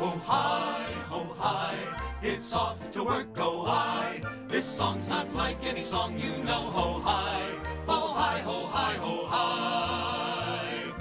ho hi, it's off to work, go I. This song's not like any song you know, ho hi, ho hi, ho hi, ho hi.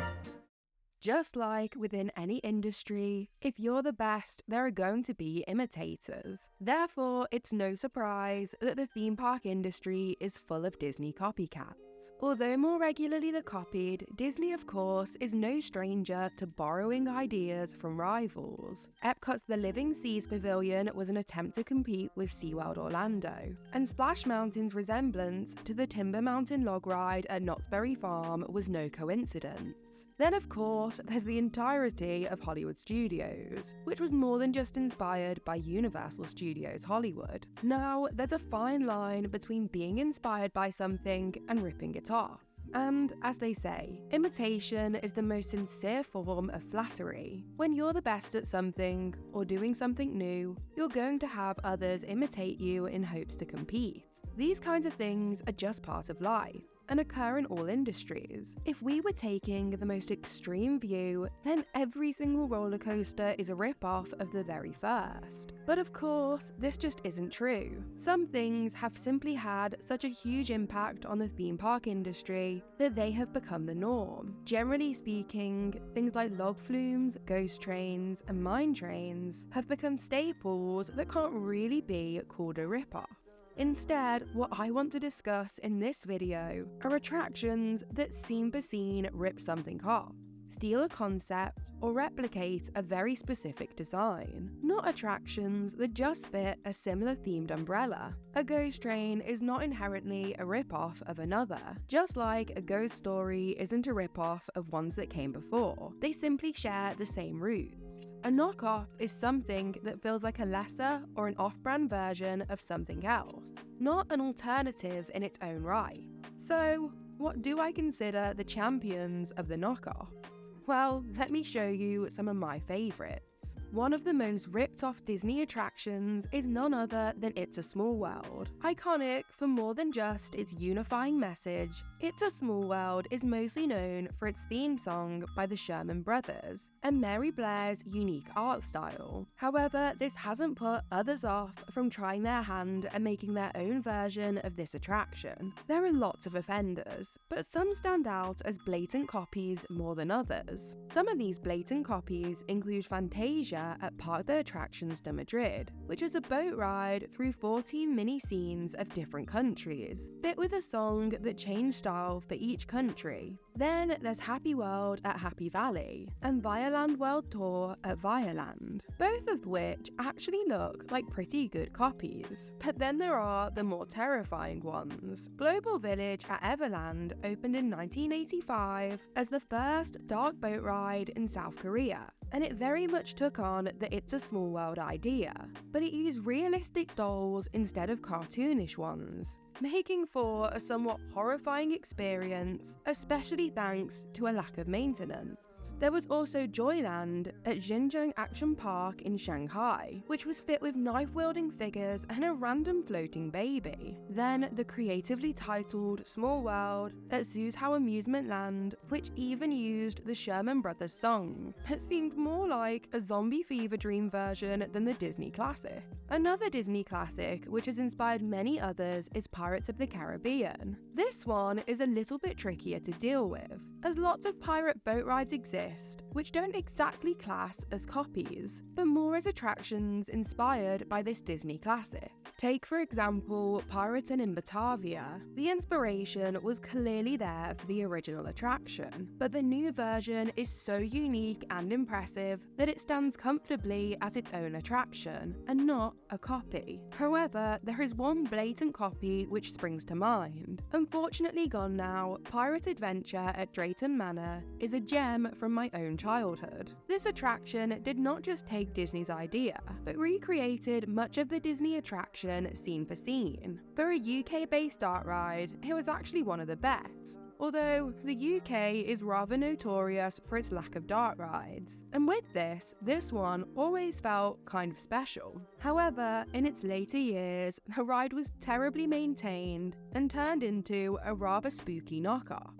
Just like within any industry, if you're the best, there are going to be imitators. Therefore, it's no surprise that the theme park industry is full of Disney copycats. Although more regularly they're copied, Disney, of course, is no stranger to borrowing ideas from rivals. Epcot's The Living Seas Pavilion was an attempt to compete with SeaWorld Orlando, and Splash Mountain's resemblance to the Timber Mountain log ride at Knott's Berry Farm was no coincidence. Then, of course, there's the entirety of Hollywood Studios, which was more than just inspired by Universal Studios Hollywood. Now, there's a fine line between being inspired by something and ripping it off. And, as they say, imitation is the most sincere form of flattery. When you're the best at something, or doing something new, you're going to have others imitate you in hopes to compete. These kinds of things are just part of life, and occur in all industries. If we were taking the most extreme view, then every single roller coaster is a rip-off of the very first. But of course, this just isn't true. Some things have simply had such a huge impact on the theme park industry that they have become the norm. Generally speaking, things like log flumes, ghost trains, and mine trains have become staples that can't really be called a rip-off. Instead, what I want to discuss in this video are attractions that scene per scene rip something off, steal a concept, or replicate a very specific design. Not attractions that just fit a similar themed umbrella. A ghost train is not inherently a rip-off of another, just like a ghost story isn't a rip-off of ones that came before. They simply share the same roots. A knockoff is something that feels like a lesser or an off-brand version of something else, not an alternative in its own right. So, what do I consider the champions of the knockoffs? Well, let me show you some of my favourites. One of the most ripped-off Disney attractions is none other than It's a Small World. Iconic for more than just its unifying message, It's a Small World is mostly known for its theme song by the Sherman Brothers and Mary Blair's unique art style. However, this hasn't put others off from trying their hand and making their own version of this attraction. There are lots of offenders, but some stand out as blatant copies more than others. Some of these blatant copies include Fantasia at Parque de Attractions de Madrid, which is a boat ride through 14 mini scenes of different countries, bit with a song that changed style for each country. Then there's Happy World at Happy Valley and Vialand World Tour at Vialand, both of which actually look like pretty good copies. But then there are the more terrifying ones. Global Village at Everland opened in 1985 as the first dark boat ride in South Korea, and it very much took on the It's a Small World idea, but it used realistic dolls instead of cartoonish ones, making for a somewhat horrifying experience, especially thanks to a lack of maintenance. There was also Joyland at Xinjiang Action Park in Shanghai, which was fit with knife-wielding figures and a random floating baby. Then the creatively titled Small World at Zhuhao Amusement Land, which even used the Sherman Brothers song. It seemed more like a zombie fever dream version than the Disney classic. Another Disney classic, which has inspired many others, is Pirates of the Caribbean. This one is a little bit trickier to deal with, as lots of pirate boat rides exist, which don't exactly class as copies, but more as attractions inspired by this Disney classic. Take, for example, Piraten in Batavia. The inspiration was clearly there for the original attraction, but the new version is so unique and impressive that it stands comfortably as its own attraction, and not a copy. However, there is one blatant copy which springs to mind. Unfortunately gone now, Pirate Adventure at Drayton Manor is a gem from my own childhood. This attraction did not just take Disney's idea, but recreated much of the Disney attraction scene for scene. For a UK-based art ride, it was actually one of the best, although the UK is rather notorious for its lack of dark rides. And with this one always felt kind of special. However, in its later years, the ride was terribly maintained and turned into a rather spooky knockoff.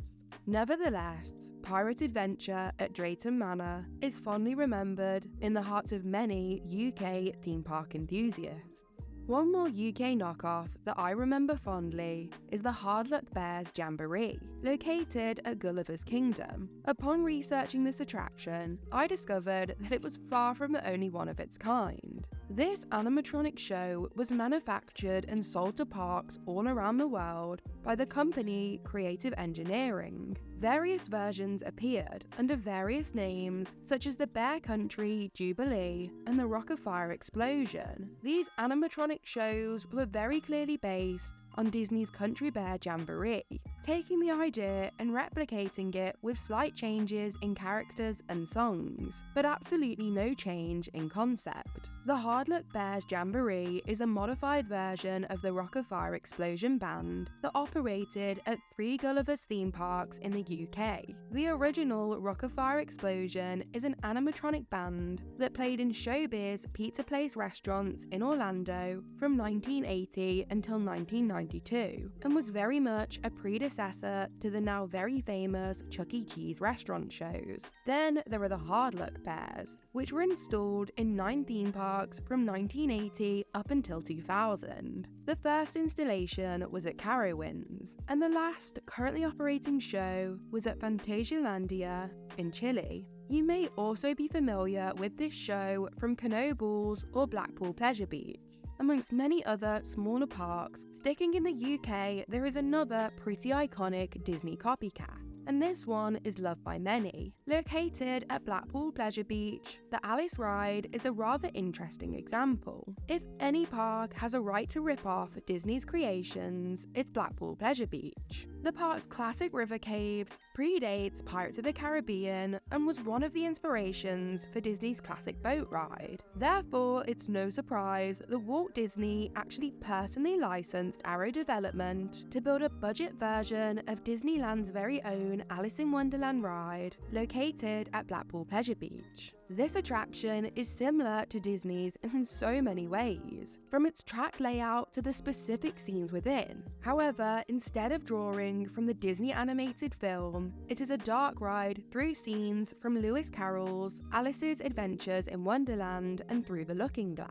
Nevertheless, Pirate Adventure at Drayton Manor is fondly remembered in the hearts of many UK theme park enthusiasts. One more UK knockoff that I remember fondly is the Hard Luck Bears Jamboree, located at Gulliver's Kingdom. Upon researching this attraction, I discovered that it was far from the only one of its kind. This animatronic show was manufactured and sold to parks all around the world by the company Creative Engineering. Various versions appeared under various names such as the Bear Country Jubilee and the Rock of Fire Explosion. These animatronic shows were very clearly based on Disney's Country Bear Jamboree, taking the idea and replicating it with slight changes in characters and songs, but absolutely no change in concept. The Hard Luck Bears Jamboree is a modified version of the Rock of Fire Explosion band that operated at 3 Gulliver's theme parks in the UK. The original Rock of Fire Explosion is an animatronic band that played in Showbiz Pizza Place restaurants in Orlando from 1980 until 1992, and was very much a predecessor to the now very famous Chuck E. Cheese restaurant shows. Then there are the Hard Luck Bears, which were installed in 9 theme parks from 1980 up until 2000. The first installation was at Carowinds, and the last currently operating show was at Fantasyland in Chile. You may also be familiar with this show from Knockoffs or Blackpool Pleasure Beach. Amongst many other smaller parks, sticking in the UK, there is another pretty iconic Disney copycat, and this one is loved by many. Located at Blackpool Pleasure Beach, the Alice ride is a rather interesting example. If any park has a right to rip off Disney's creations, it's Blackpool Pleasure Beach. The park's classic river caves predates Pirates of the Caribbean and was one of the inspirations for Disney's classic boat ride. Therefore, it's no surprise that Walt Disney actually personally licensed Arrow Development to build a budget version of Disneyland's very own Alice in Wonderland ride, located at Blackpool Pleasure Beach. This attraction is similar to Disney's in so many ways, from its track layout to the specific scenes within. However, instead of drawing from the Disney animated film, it is a dark ride through scenes from Lewis Carroll's Alice's Adventures in Wonderland and Through the Looking Glass.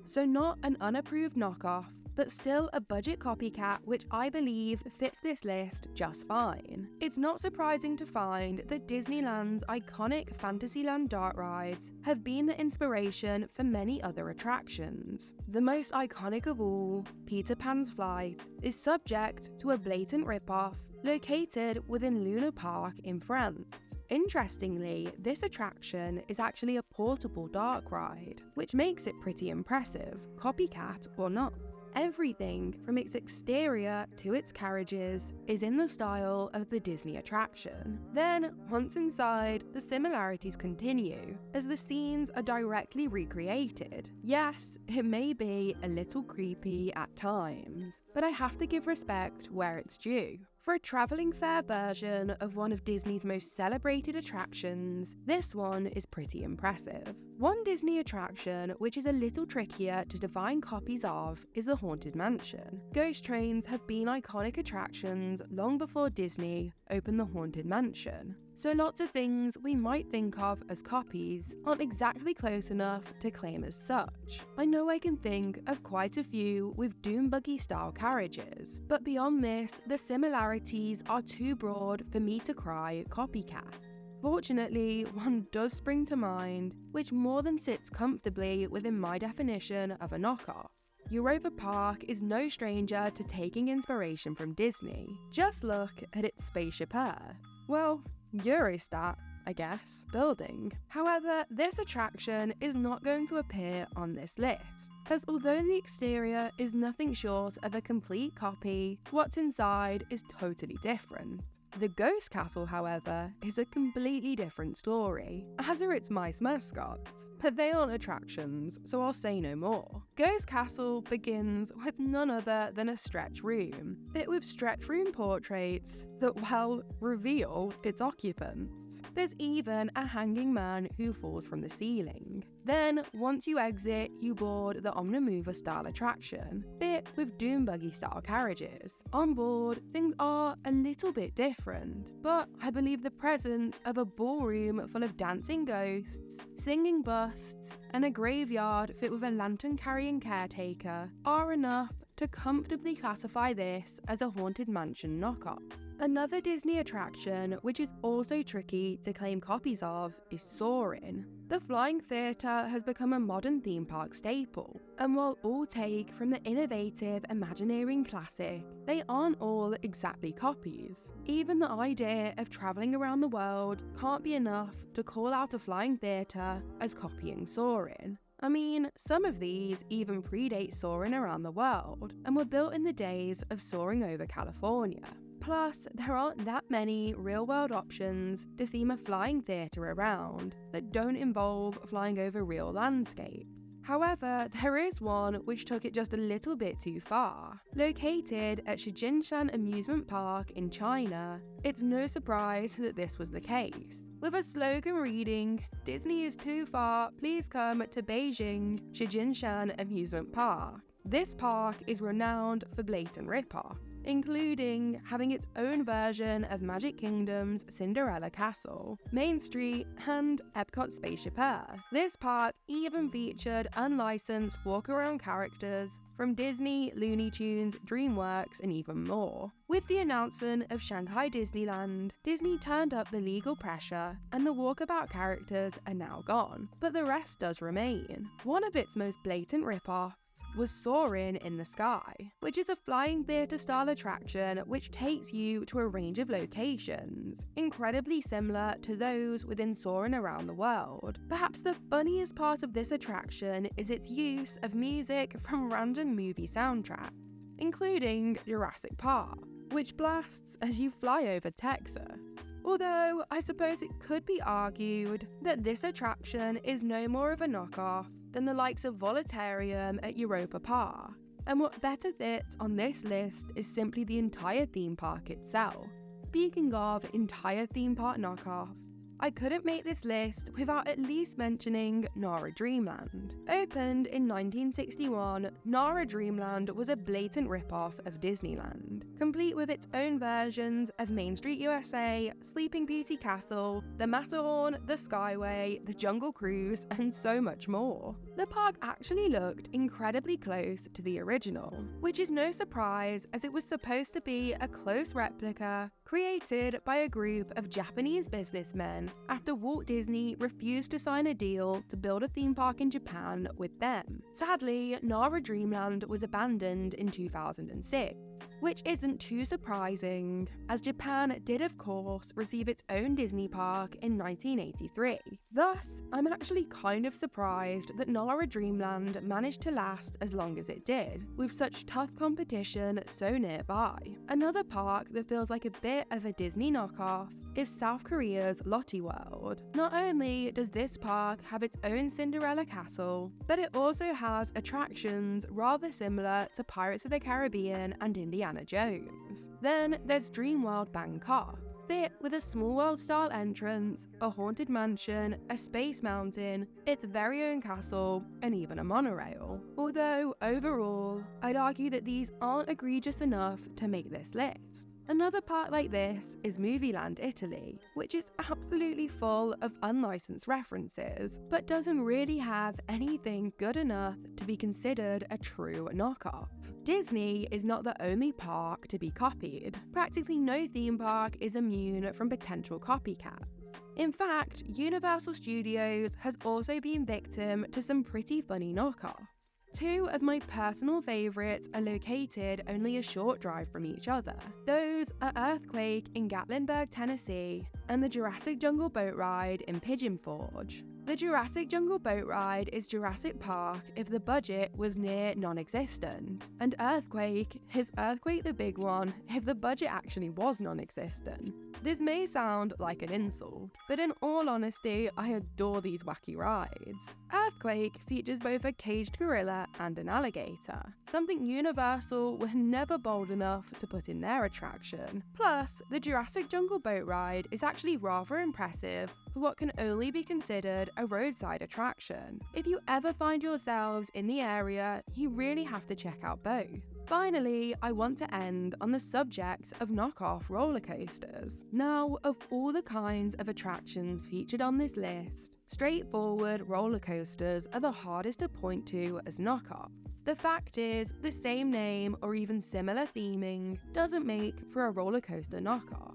So not an unapproved knockoff, but still a budget copycat which I believe fits this list just fine. It's not surprising to find that Disneyland's iconic Fantasyland dark rides have been the inspiration for many other attractions. The most iconic of all, Peter Pan's Flight, is subject to a blatant ripoff located within Luna Park in France. Interestingly, this attraction is actually a portable dark ride, which makes it pretty impressive, copycat or not. Everything from its exterior to its carriages is in the style of the Disney attraction. Then, once inside, the similarities continue, as the scenes are directly recreated. Yes, it may be a little creepy at times, but I have to give respect where it's due. For a travelling fair version of one of Disney's most celebrated attractions, this one is pretty impressive. One Disney attraction which is a little trickier to define copies of is the Haunted Mansion. Ghost trains have been iconic attractions long before Disney opened the Haunted Mansion, so lots of things we might think of as copies aren't exactly close enough to claim as such. I know I can think of quite a few with Doom Buggy style carriages, but beyond this, the similarities are too broad for me to cry copycat. Fortunately, one does spring to mind, which more than sits comfortably within my definition of a knockoff. Europa Park is no stranger to taking inspiration from Disney. Just look at its Spaceship Earth. Well, Eurostat, I guess, building. However, this attraction is not going to appear on this list, as although the exterior is nothing short of a complete copy, what's inside is totally different. The Ghost Castle, however, is a completely different story, as are its mice mascots. But they aren't attractions, so I'll say no more. Ghost Castle begins with none other than a stretch room, lit with stretch room portraits that, well, reveal its occupants. There's even a hanging man who falls from the ceiling. Then, once you exit, you board the Omnimover style attraction, fit with Doom Buggy style carriages. On board, things are a little bit different, but I believe the presence of a ballroom full of dancing ghosts, singing busts, and a graveyard fit with a lantern-carrying caretaker are enough to comfortably classify this as a Haunted Mansion knockoff. Another Disney attraction which is also tricky to claim copies of is Soarin. The Flying Theatre has become a modern theme park staple, and while all take from the innovative Imagineering classic, they aren't all exactly copies. Even the idea of travelling around the world can't be enough to call out a Flying Theatre as copying Soarin. I mean, some of these even predate Soarin' around the world and were built in the days of soaring over California. Plus, there aren't that many real-world options to theme a flying theatre around that don't involve flying over real landscapes. However, there is one which took it just a little bit too far. Located at Shijinshan Amusement Park in China, it's no surprise that this was the case. With a slogan reading, "Disney is too far, please come to Beijing Shijinshan Amusement Park." This park is renowned for blatant rip-offs, including having its own version of Magic Kingdom's Cinderella Castle, Main Street, and Epcot's Spaceship Earth. This park even featured unlicensed walk-around characters from Disney, Looney Tunes, DreamWorks, and even more. With the announcement of Shanghai Disneyland, Disney turned up the legal pressure, and the walkabout characters are now gone, but the rest does remain. One of its most blatant rip-offs was Soarin' in the Sky, which is a flying theatre style attraction which takes you to a range of locations, incredibly similar to those within Soarin' around the world. Perhaps the funniest part of this attraction is its use of music from random movie soundtracks, including Jurassic Park, which blasts as you fly over Texas. Although, I suppose it could be argued that this attraction is no more of a knockoff than the likes of Voletarium at Europa Park, and what better fits on this list is simply the entire theme park itself. Speaking of entire theme park knockoffs, I couldn't make this list without at least mentioning Nara Dreamland. Opened in 1961, Nara Dreamland was a blatant rip-off of Disneyland, complete with its own versions of Main Street USA, Sleeping Beauty Castle, the Matterhorn, the Skyway, the Jungle Cruise, and so much more. The park actually looked incredibly close to the original, which is no surprise as it was supposed to be a close replica created by a group of Japanese businessmen after Walt Disney refused to sign a deal to build a theme park in Japan with them. Sadly, Nara Dreamland was abandoned in 2006, which isn't too surprising, as Japan did of course receive its own Disney park in 1983. Thus, I'm actually kind of surprised that Nara Dreamland managed to last as long as it did, with such tough competition so nearby. Another park that feels like a bit of a Disney knockoff is South Korea's Lotte World. Not only does this park have its own Cinderella Castle, but it also has attractions rather similar to Pirates of the Caribbean and Indiana Jones. Then there's Dreamworld Bangkok, fit with a Small World style entrance, a haunted mansion, a space mountain, its very own castle, and even a monorail. Although overall, I'd argue that these aren't egregious enough to make this list. Another park like this is Movieland Italy, which is absolutely full of unlicensed references, but doesn't really have anything good enough to be considered a true knockoff. Disney is not the only park to be copied. Practically no theme park is immune from potential copycats. In fact, Universal Studios has also been victim to some pretty funny knockoffs. Two of my personal favourites are located only a short drive from each other. Those are Earthquake in Gatlinburg, Tennessee, and the Jurassic Jungle Boat Ride in Pigeon Forge. The Jurassic Jungle boat ride is Jurassic Park if the budget was near non-existent, and Earthquake is Earthquake the Big One if the budget actually was non-existent. This may sound like an insult, but in all honesty, I adore these wacky rides. Earthquake features both a caged gorilla and an alligator, something Universal were never bold enough to put in their attraction. Plus, the Jurassic Jungle boat ride is actually rather impressive for what can only be considered a roadside attraction. If you ever find yourselves in the area, you really have to check out both. Finally, I want to end on the subject of knockoff roller coasters. Now, of all the kinds of attractions featured on this list, straightforward roller coasters are the hardest to point to as knockoffs. The fact is, the same name or even similar theming doesn't make for a roller coaster knockoff.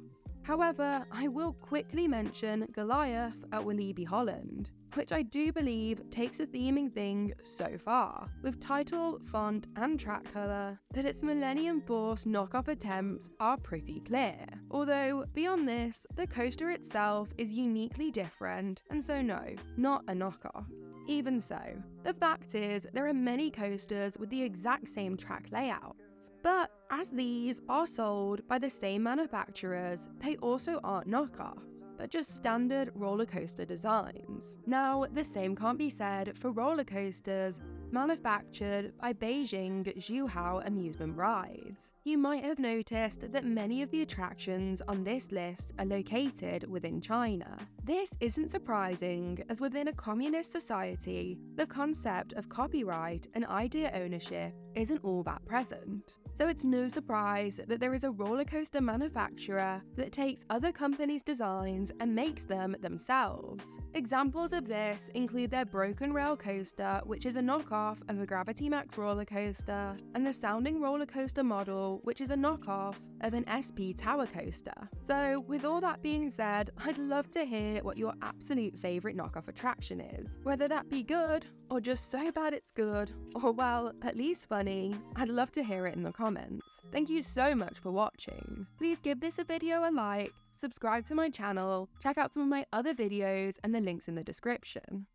However, I will quickly mention Goliath at Walibi Holland, which I do believe takes a theming thing so far, with title, font, and track colour, that its Millennium Force knockoff attempts are pretty clear. Although, beyond this, the coaster itself is uniquely different, and so no, not a knockoff. Even so, the fact is there are many coasters with the exact same track layouts. But as these are sold by the same manufacturers, they also aren't knockoffs, but just standard roller coaster designs. Now, the same can't be said for roller coasters manufactured by Beijing Zhuhao Amusement Rides. You might have noticed that many of the attractions on this list are located within China. This isn't surprising, as within a communist society, the concept of copyright and idea ownership isn't all that present. So it's no surprise that there is a roller coaster manufacturer that takes other companies' designs and makes them themselves. Examples of this include their Broken Rail coaster, which is a knockoff of a Gravity Max roller coaster, and the Sounding roller coaster model, which is a knockoff of an SP Tower coaster. So with all that being said, I'd love to hear what your absolute favourite knockoff attraction is. Whether that be good, or just so bad it's good, or well, at least funny, I'd love to hear it in the comments. Thank you so much for watching. Please give this video a like, subscribe to my channel, check out some of my other videos and the links in the description.